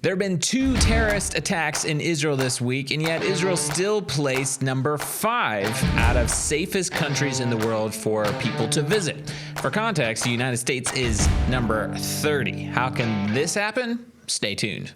There have been 2 terrorist attacks in Israel this week, and yet Israel still placed number 5 out of safest countries in the world for people to visit. For context, the United States is number 30. How can this happen? Stay tuned.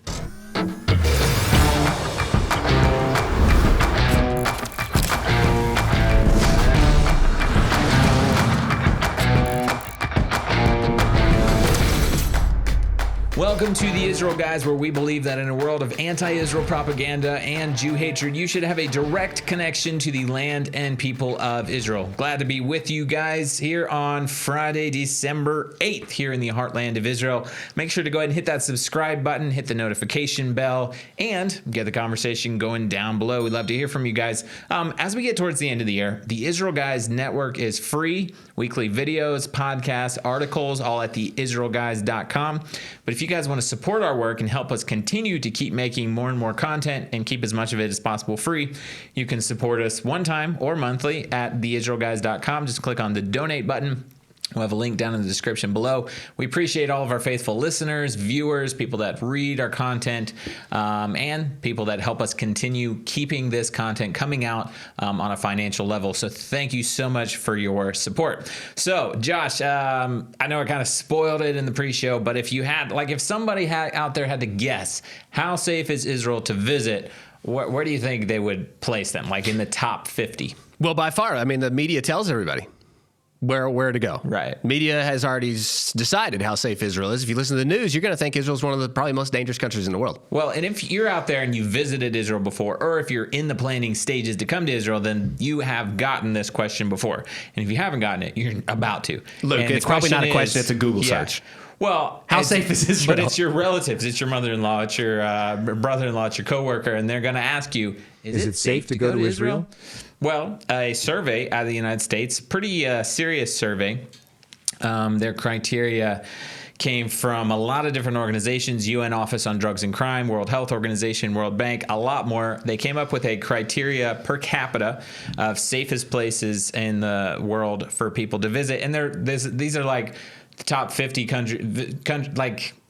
Welcome to the Israel Guys, where we believe that in a world of anti-Israel propaganda and Jew hatred, you should have a direct connection to the land and people of Israel. Glad to be with you guys here on Friday, December 8th, here in the heartland of Israel. Make sure to go ahead and hit that subscribe button, hit the notification bell, and get the conversation going down below. We'd love to hear from you guys. As we get towards the end of the year, the Israel Guys Network is free. Weekly videos, podcasts, articles, all at theisraelguys.com. But if you guys want to support our work and help us continue to keep making more and more content and keep as much of it as possible free, you can support us one time or monthly at theisraelguys.com. Just click on the donate button. We'll have a link down in the description below. We appreciate all of our faithful listeners, viewers, people that read our content, and people that help us continue keeping this content coming out on a financial level. So thank you so much for your support. So Josh, I know I kind of spoiled it in the pre-show, but if you had, if somebody out there had to guess how safe is Israel to visit, where do you think they would place them? Like in the top 50? Well, by far. I mean, the media tells everybody where to go. Right. Media has already decided how safe Israel is. If you listen to the news, you're going to think Israel's one of the probably most dangerous countries in the world. Well, and if you're out there and you visited Israel before, or if you're in the planning stages to come to Israel, then you have gotten this question before. And if you haven't gotten it, you're about to. Look, and it's probably not a question. It's a Google search. Well, how safe is Israel? But it's your relatives. It's your mother-in-law. It's your brother-in-law. It's your coworker. And they're going to ask you, is it safe to go to Israel? Well, a survey out of the United States, pretty serious survey. Their criteria came from a lot of different organizations, UN Office on Drugs and Crime, World Health Organization, World Bank, a lot more. They came up with a criteria per capita of safest places in the world for people to visit. And these are like the top 50 countries,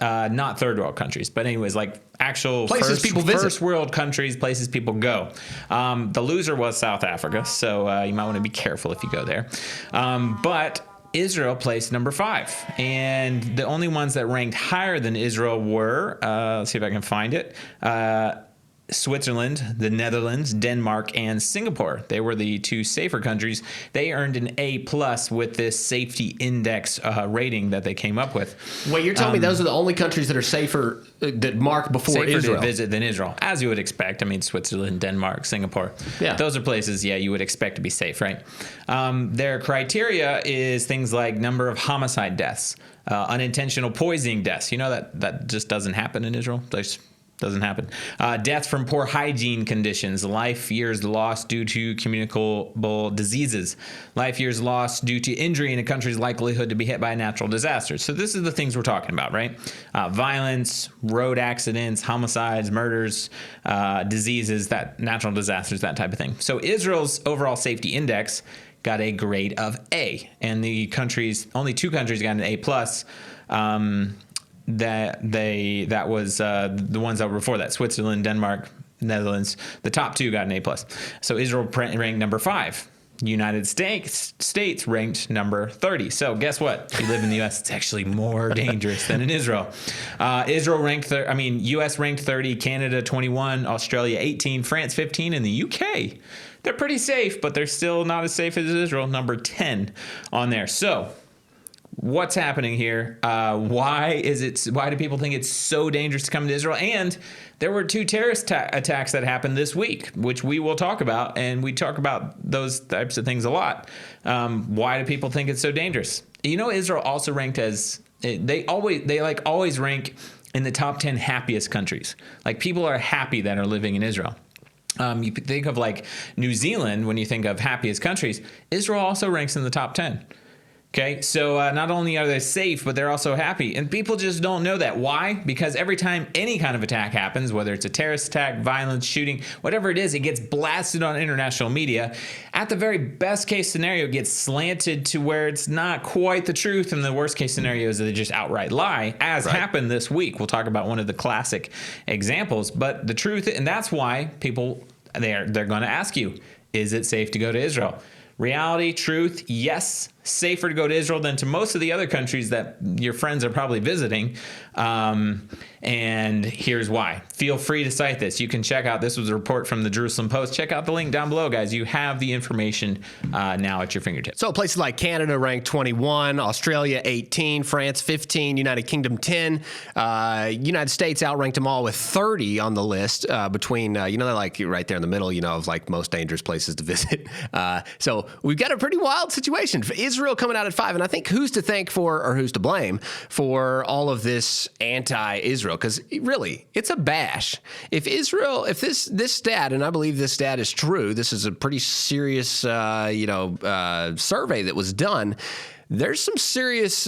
not third world countries, but anyways, like actual places people visit. First world countries, places people go. The loser was South Africa, so you might want to be careful if you go there. But Israel placed number 5, and the only ones that ranked higher than Israel were, let's see if I can find it, Switzerland, the Netherlands, Denmark, and Singapore. They were the 2 safer countries. They earned an A+ with this safety index rating that they came up with. Wait, you're telling me those are the only countries that are safer, that mark before safer Israel? To visit than Israel, as you would expect. I mean, Switzerland, Denmark, Singapore. Yeah. Those are places, you would expect to be safe, right? Their criteria is things like number of homicide deaths, unintentional poisoning deaths. You know that just doesn't happen in Israel. Doesn't happen. Death from poor hygiene conditions, life years lost due to communicable diseases, life years lost due to injury in a country's likelihood to be hit by a natural disaster. So this is the things we're talking about, right? Violence, road accidents, homicides, murders, diseases, that natural disasters, that type of thing. So Israel's overall safety index got a grade of A, and only 2 countries got an A+. That was the ones that were before that: Switzerland, Denmark, Netherlands. The top 2 got an A+. So Israel ranked number 5. United States ranked number 30. So guess what? If you live in the U.S., it's actually more dangerous than in Israel. U.S. ranked 30, Canada 21, Australia 18, France 15, and the U.K. They're pretty safe, but they're still not as safe as Israel. Number 10 on there. So what's happening here? Why do people think it's so dangerous to come to Israel? And there were 2 terrorist attacks that happened this week, which we will talk about, and we talk about those types of things a lot. Why do people think it's so dangerous? Israel also ranked as they always rank in the top 10 happiest countries. Like, people are happy that are living in Israel. You think of like New Zealand when you think of happiest countries. Israel also ranks in the top 10. Okay, so not only are they safe, but they're also happy. And people just don't know that. Why? Because every time any kind of attack happens, whether it's a terrorist attack, violence, shooting, whatever it is, it gets blasted on international media. At the very best case scenario, it gets slanted to where it's not quite the truth. And the worst case scenario is that they just outright lie, as happened this week. We'll talk about one of the classic examples. But the truth, and that's why people, they're going to ask you, is it safe to go to Israel? Reality, truth, yes, safer to go to Israel than to most of the other countries that your friends are probably visiting. And here's why. Feel free to cite this. You can check out, this was a report from the Jerusalem Post. Check out the link down below, guys. You have the information now at your fingertips. So places like Canada ranked 21, Australia 18, France 15, United Kingdom 10. United States outranked them all with 30 on the list between, they're like right there in the middle, of like most dangerous places to visit. So we've got a pretty wild situation. Israel coming out at 5. And I think who's to thank for or who's to blame for all of this anti-Israel? Because really, it's a bash. If this stat, and I believe this stat is true, this is a pretty serious, survey that was done. There's some serious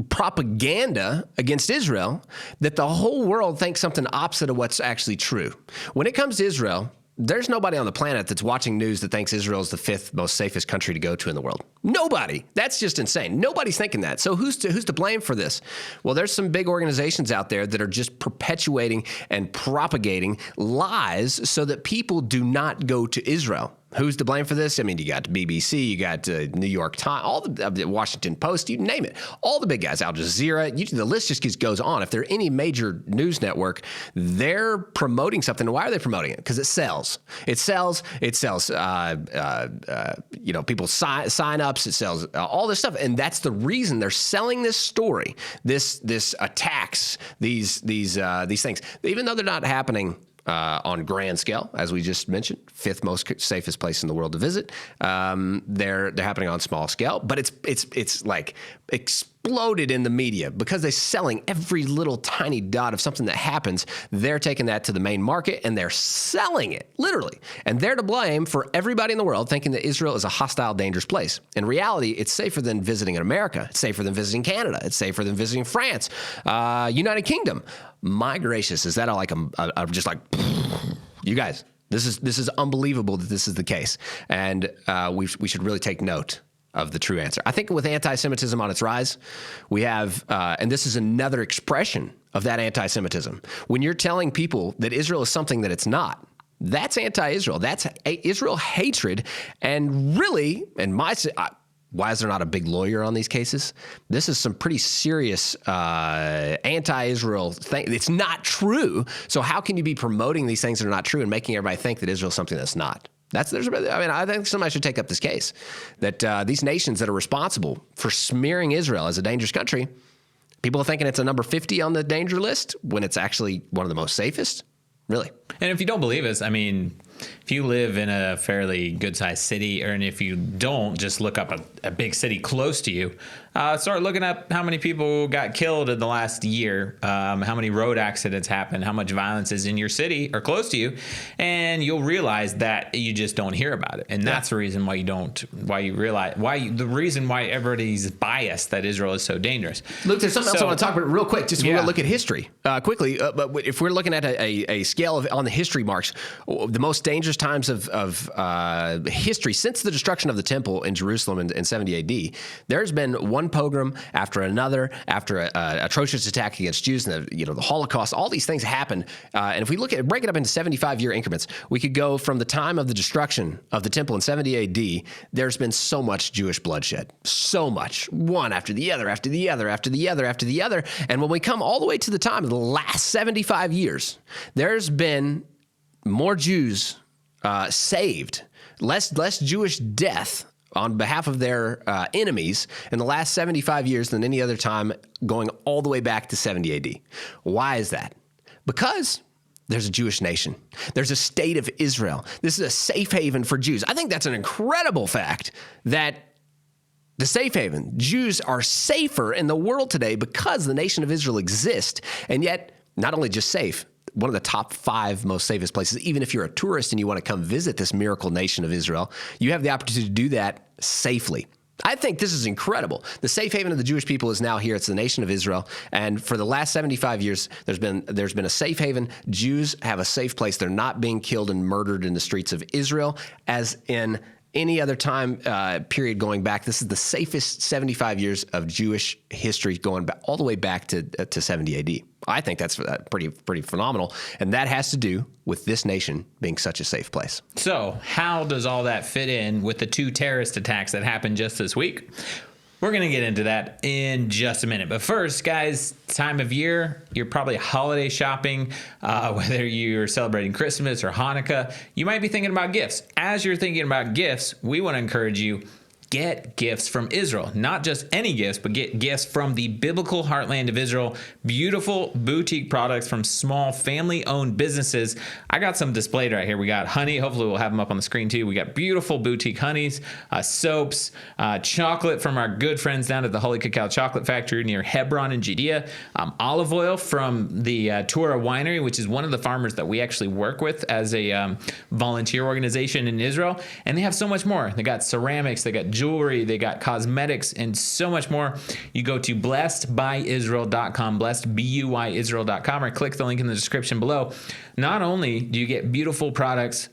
propaganda against Israel that the whole world thinks something opposite of what's actually true. When it comes to Israel, there's nobody on the planet that's watching news that thinks Israel is the 5th most safest country to go to in the world. Nobody. That's just insane. Nobody's thinking that. So who's to blame for this? Well, there's some big organizations out there that are just perpetuating and propagating lies so that people do not go to Israel. Who's to blame for this? I mean, you got BBC, you got New York Times, all the Washington Post, you name it. All the big guys, Al Jazeera, the list just goes on. If they're any major news network, they're promoting something. Why are they promoting it? Because it sells. It sells. People sign-ups. It sells all this stuff. And that's the reason they're selling this story, this attacks, these things. Even though they're not happening on grand scale, as we just mentioned, 5th most safest place in the world to visit. They're happening on small scale, but it's like exploded in the media because they're selling every little tiny dot of something that happens. They're taking that to the main market and they're selling it literally, and they're to blame for everybody in the world thinking that Israel is a hostile, dangerous place. In reality, it's safer than visiting in America. It's safer than visiting Canada. It's safer than visiting France, United Kingdom. My gracious, is that just like, you guys, this is unbelievable that this is the case. And we should really take note of the true answer. I think with anti-Semitism on its rise, we have, and this is another expression of that anti-Semitism. When you're telling people that Israel is something that it's not, that's anti-Israel. That's Israel hatred. And really, why is there not a big lawyer on these cases? This is some pretty serious anti-Israel thing. It's not true. So how can you be promoting these things that are not true and making everybody think that Israel is something that's not? I think somebody should take up this case that these nations that are responsible for smearing Israel as a dangerous country, people are thinking it's a number 50 on the danger list when it's actually one of the most safest. Really. And if you don't believe us, if you live in a fairly good-sized city, and if you don't, just look up a big city close to you. Start looking up how many people got killed in the last year, how many road accidents happened, how much violence is in your city or close to you, and you'll realize that you just don't hear about it. And that's the reason why the reason why everybody's biased that Israel is so dangerous. Look, there's something else I want to talk about real quick. We're going to look at history quickly. But if we're looking at a scale on the history marks, the most dangerous times of history since the destruction of the temple in Jerusalem in 70 AD, there's been one pogrom after another, after an atrocious attack against Jews, and the Holocaust. All these things happened, and if we break it up into 75-year increments, we could go from the time of the destruction of the temple in 70 AD. There's been so much Jewish bloodshed, so much, one after the other, after the other, after the other, after the other, and when we come all the way to the time of the last 75 years, there's been more Jews saved, less Jewish death on behalf of their enemies in the last 75 years than any other time, going all the way back to 70 AD. Why is that? Because there's a Jewish nation. There's a state of Israel. This is a safe haven for Jews. I think that's an incredible fact that the safe haven, Jews are safer in the world today because the nation of Israel exists. And yet, not only just safe, one of the top 5 most safest places. Even if you're a tourist and you want to come visit this miracle nation of Israel, you have the opportunity to do that safely. I think this is incredible. The safe haven of the Jewish people is now here. It's the nation of Israel. And for the last 75 years, there's been a safe haven. Jews have a safe place. They're not being killed and murdered in the streets of Israel as in any other time period going back. This is the safest 75 years of Jewish history going back all the way back to 70 AD. I think that's pretty phenomenal. And that has to do with this nation being such a safe place. So how does all that fit in with the 2 terrorist attacks that happened just this week? We're going to get into that in just a minute. But first, guys, time of year, you're probably holiday shopping, whether you're celebrating Christmas or Hanukkah. You might be thinking about gifts. As you're thinking about gifts, we want to encourage you, get gifts from Israel. Not just any gifts, but get gifts from the biblical heartland of Israel. Beautiful boutique products from small family-owned businesses. I got some displayed right here. We got honey. Hopefully we'll have them up on the screen too. We got beautiful boutique honeys, soaps, chocolate from our good friends down at the Holy Cacao Chocolate Factory near Hebron in Judea, olive oil from the Torah Winery, which is one of the farmers that we actually work with as a volunteer organization in Israel. And they have so much more. They got ceramics, they got jewelry, they got cosmetics, and so much more. You go to blessedbyisrael.com, blessedbyisrael.com, or click the link in the description below. Not only do you get beautiful products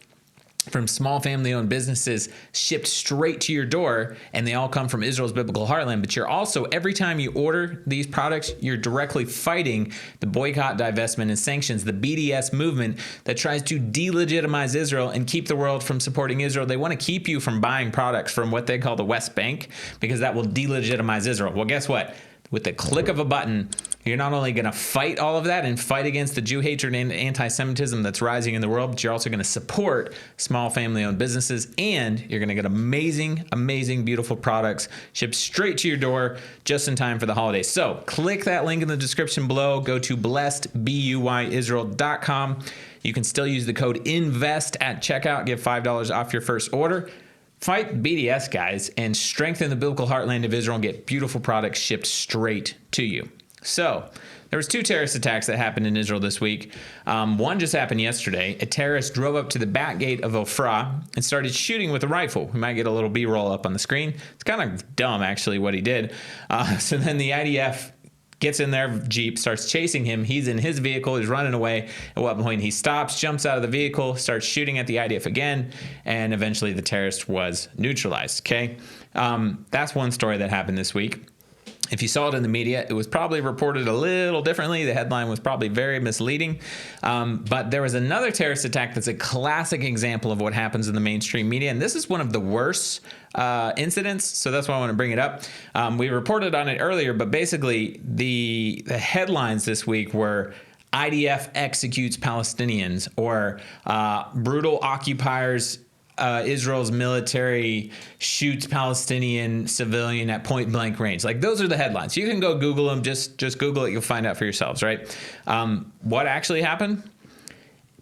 from small family-owned businesses shipped straight to your door, and they all come from Israel's biblical heartland, but you're also, every time you order these products, you're directly fighting the boycott, divestment, and sanctions, the BDS movement that tries to delegitimize Israel and keep the world from supporting Israel. They want to keep you from buying products from what they call the West Bank, because that will delegitimize Israel. Well, guess what? With the click of a button, you're not only going to fight all of that and fight against the Jew hatred and anti-Semitism that's rising in the world, but you're also going to support small family-owned businesses, and you're going to get amazing, amazing, beautiful products shipped straight to your door just in time for the holidays. So click that link in the description below. Go to blessedbyisrael.com. You can still use the code INVEST at checkout. Get $5 off your first order. Fight BDS, guys, and strengthen the biblical heartland of Israel and get beautiful products shipped straight to you. So there was 2 terrorist attacks that happened in Israel this week. One just happened yesterday. A terrorist drove up to the back gate of Ofra and started shooting with a rifle. We might get a little B-roll up on the screen. It's kind of dumb, actually, what he did. So then the IDF gets in their Jeep, starts chasing him. He's in his vehicle. He's running away. At what point he stops, jumps out of the vehicle, starts shooting at the IDF again, and eventually the terrorist was neutralized, okay? That's one story that happened this week. If you saw it in the media, it was probably reported a little differently. The headline was probably very misleading. But there was another terrorist attack that's a classic example of what happens in the mainstream media. And this is one of the worst incidents. So that's why I want to bring it up. We reported on it earlier, but basically the headlines this week were IDF executes Palestinians, or brutal occupiers, Israel's military shoots Palestinian civilian at point blank range. Like, those are the headlines. You can go Google them. Just Google it. You'll find out for yourselves, right? What actually happened?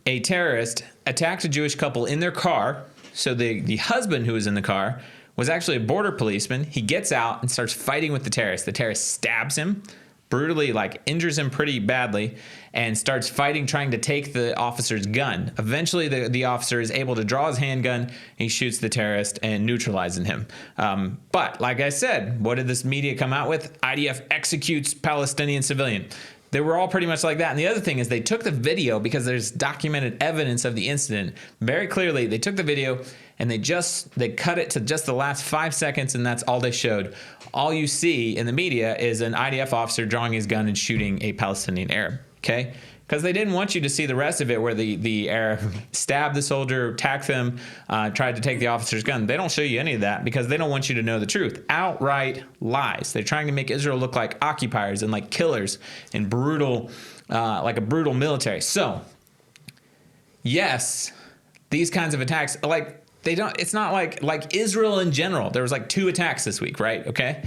A terrorist attacked a Jewish couple in their car. So the husband who was in the car was actually a border policeman. He gets out and starts fighting with the terrorist. The terrorist stabs him, brutally, like injures him pretty badly, and starts fighting, trying to take the officer's gun. Eventually, the officer is able to draw his handgun. He shoots the terrorist and neutralizing him. But like I said, what did this media come out with? IDF executes Palestinian civilian. They were all pretty much like that. And the other thing is they took the video, because there's documented evidence of the incident very clearly. They took the video and they cut it to just the last 5 seconds, and that's all they showed. All you see in the media is an IDF officer drawing his gun and shooting a Palestinian Arab, okay? Because they didn't want you to see the rest of it, where the Arab stabbed the soldier, attacked them, tried to take the officer's gun. They don't show you any of that because they don't want you to know the truth. Outright lies. They're trying to make Israel look like occupiers and like killers and brutal, like a brutal military. So, yes, these kinds of attacks, like, it's not like Israel in general. There was like 2 attacks this week, right? Okay.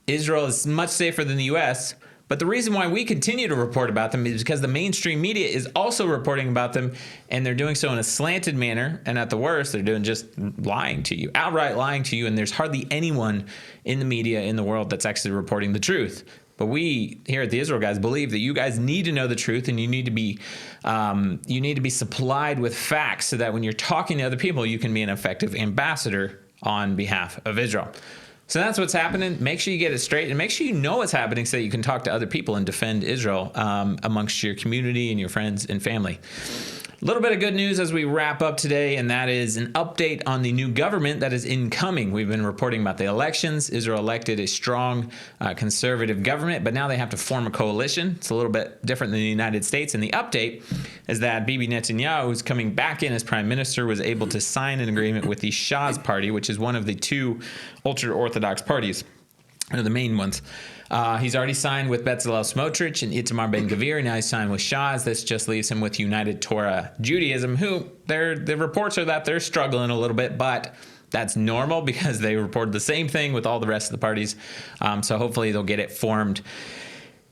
Israel is much safer than the U.S., but the reason why we continue to report about them is because the mainstream media is also reporting about them, and they're doing so in a slanted manner. And at the worst, they're doing just lying to you, outright lying to you. And there's hardly anyone in the media in the world that's actually reporting the truth. But we here at the Israel Guys believe that you guys need to know the truth, and you need to be supplied with facts, so that when you're talking to other people, you can be an effective ambassador on behalf of Israel. So that's what's happening. Make sure you get it straight and make sure you know what's happening so that you can talk to other people and defend Israel amongst your community and your friends and family. A little bit of good news as we wrap up today, and that is an update on the new government that is incoming. We've been reporting about the elections. Israel elected a strong conservative government, but now they have to form a coalition. It's a little bit different than the United States. And the update is that Bibi Netanyahu, who's coming back in as prime minister, was able to sign an agreement with the Shas party, which is one of the two ultra-Orthodox parties, or the main ones. He's already signed with Bezalel Smotrich and Itamar Ben-Gvir, and now he's signed with Shas. This just leaves him with United Torah Judaism, who the reports are that they're struggling a little bit, but that's normal because they reported the same thing with all the rest of the parties. So hopefully they'll get it formed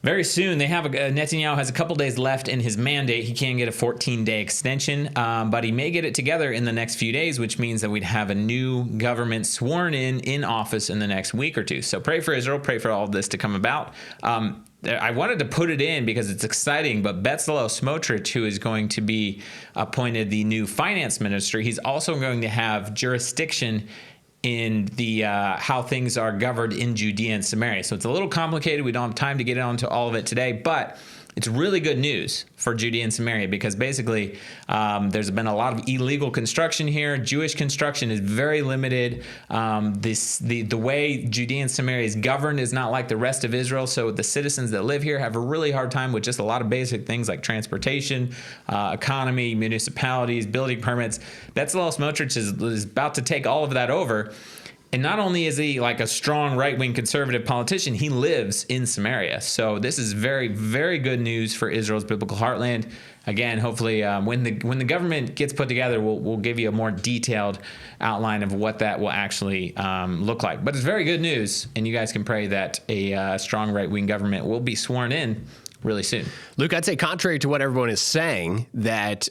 very soon. They have Netanyahu has a couple days left in his mandate. He can get a 14-day extension, but he may get it together in the next few days, which means that we'd have a new government sworn in office in the next week or two. So pray for Israel. Pray for all of this to come about. I wanted to put it in because it's exciting, but Bezalel Smotrich, who is going to be appointed the new finance minister, he's also going to have jurisdiction in the how things are governed in Judea and Samaria. So it's a little complicated. We don't have time to get onto all of it today, but it's really good news for Judea and Samaria because basically there's been a lot of illegal construction here. Jewish construction is very limited. The way Judea and Samaria is governed is not like the rest of Israel. So the citizens that live here have a really hard time with just a lot of basic things like transportation, economy, municipalities, building permits. Bezalel Smotrich is about to take all of that over. And not only is he like a strong right-wing conservative politician, he lives in Samaria. So this is very, very good news for Israel's biblical heartland. Again, hopefully when the government gets put together, we'll give you a more detailed outline of what that will actually look like. But it's very good news, and you guys can pray that a strong right-wing government will be sworn in really soon. Luke, I'd say contrary to what everyone is saying, that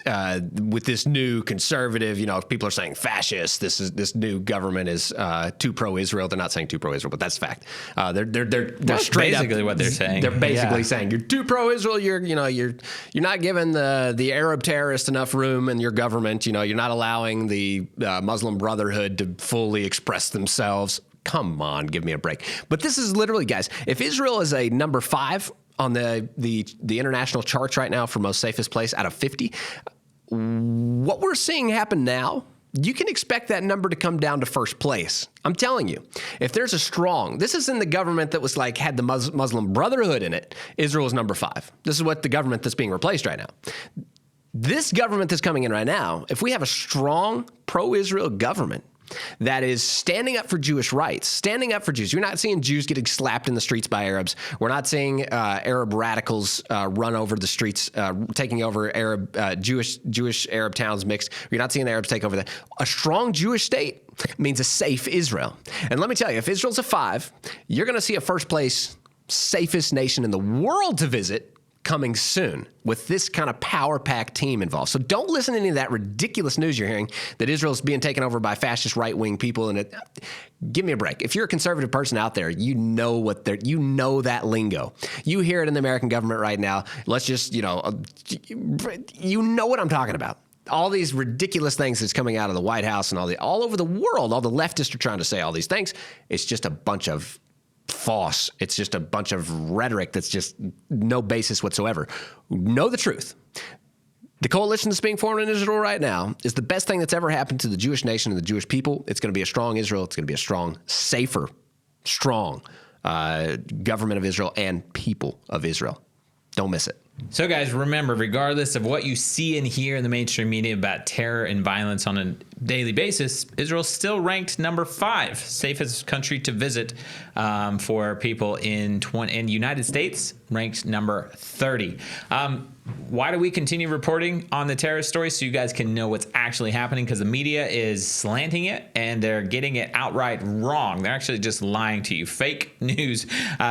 with this new conservative, if people are saying fascist, this new government is too pro-Israel. They're not saying too pro-Israel, but that's the fact. They're straight basically up what they're saying. They're basically saying you're too pro-Israel. You're not giving the Arab terrorists enough room in your government. You're not allowing the Muslim Brotherhood to fully express themselves. Come on, give me a break. But this is literally, guys, if Israel is a number 5 on the international charts right now for most safest place out of 50, what we're seeing happen now, you can expect that number to come down to first place. I'm telling you, if there's this is in the government that was had the Muslim Brotherhood in it, Israel is number 5. This is what the government that's being replaced right now. This government that's coming in right now, if we have a strong pro-Israel government that is standing up for Jewish rights, standing up for Jews. You're not seeing Jews getting slapped in the streets by Arabs. We're not seeing Arab radicals run over the streets, taking over Jewish Arab towns mixed. You're not seeing the Arabs take over that. A strong Jewish state means a safe Israel. And let me tell you, if Israel's a 5, you're going to see a first place safest nation in the world to visit coming soon with this kind of power-packed team involved. So don't listen to any of that ridiculous news you're hearing that Israel's being taken over by fascist right-wing people. And give me a break. If you're a conservative person out there, you know that lingo. You hear it in the American government right now. Let's just, you know what I'm talking about. All these ridiculous things that's coming out of the White House and all over the world, all the leftists are trying to say all these things. It's just a bunch of false. It's just a bunch of rhetoric that's just no basis whatsoever. Know the truth. The coalition that's being formed in Israel right now is the best thing that's ever happened to the Jewish nation and the Jewish people. It's going to be a strong Israel. It's going to be a strong, safer, strong government of Israel and people of Israel. Don't miss it. So guys, remember, regardless of what you see and hear in the mainstream media about terror and violence on a daily basis, Israel's still ranked number 5 safest country to visit for people in United States ranked number 30. Why do we continue reporting on the terrorist story? So you guys can know what's actually happening, because the media is slanting it and they're getting it outright wrong. They're actually just lying to you. Fake news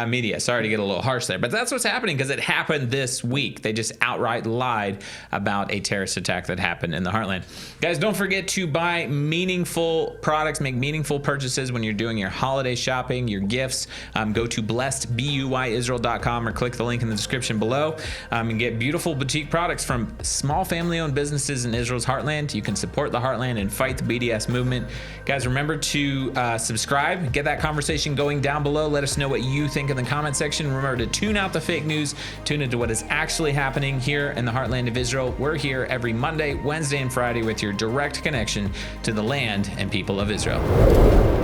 media. Sorry to get a little harsh there, but that's what's happening because it happened this week. They just outright lied about a terrorist attack that happened in the heartland. Guys, don't forget to buy meaningful products, make meaningful purchases when you're doing your holiday shopping, your gifts. Go to blessedbuyisrael.com or click the link in the description below and get beautiful beautiful boutique products from small family-owned businesses in Israel's heartland. You can support the heartland and fight the BDS movement. Guys, remember to subscribe, get that conversation going down below. Let us know what you think in the comment section. Remember to tune out the fake news, tune into what is actually happening here in the heartland of Israel. We're here every Monday, Wednesday, and Friday with your direct connection to the land and people of Israel.